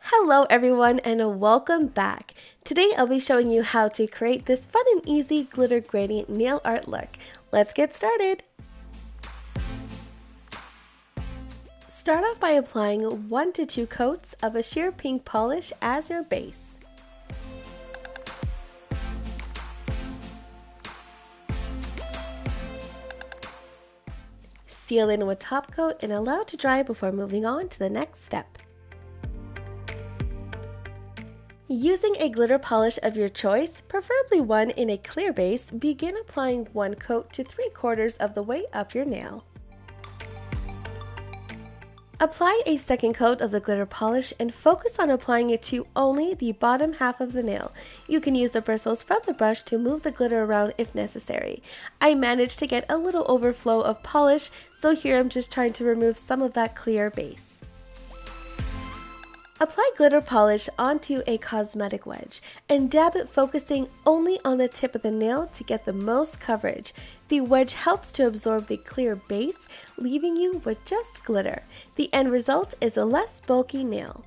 Hello everyone and welcome back. Today I'll be showing you how to create this fun and easy glitter gradient nail art look. Let's get started. Start off by applying 1 to 2 coats of a sheer pink polish as your base. Seal in with top coat and allow to dry before moving on to the next step. Using a glitter polish of your choice, preferably one in a clear base, begin applying 1 coat to 3/4 of the way up your nail. Apply a second coat of the glitter polish and focus on applying it to only the bottom half of the nail. You can use the bristles from the brush to move the glitter around if necessary. I managed to get a little overflow of polish, so here I'm just trying to remove some of that clear base. Apply glitter polish onto a cosmetic wedge and dab it, focusing only on the tip of the nail to get the most coverage. The wedge helps to absorb the clear base, leaving you with just glitter. The end result is a less bulky nail.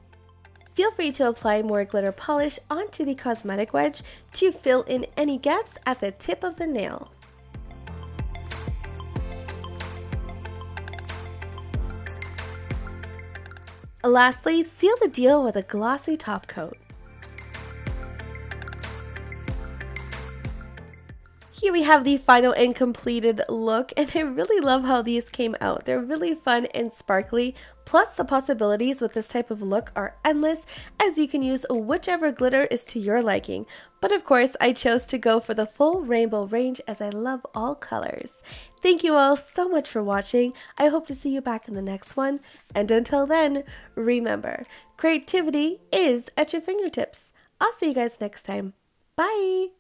Feel free to apply more glitter polish onto the cosmetic wedge to fill in any gaps at the tip of the nail. Lastly, seal the deal with a glossy top coat. Here we have the final and completed look, and I really love how these came out. They're really fun and sparkly, plus the possibilities with this type of look are endless, as you can use whichever glitter is to your liking. But of course, I chose to go for the full rainbow range as I love all colors. Thank you all so much for watching. I hope to see you back in the next one, and until then, remember, creativity is at your fingertips. I'll see you guys next time. Bye!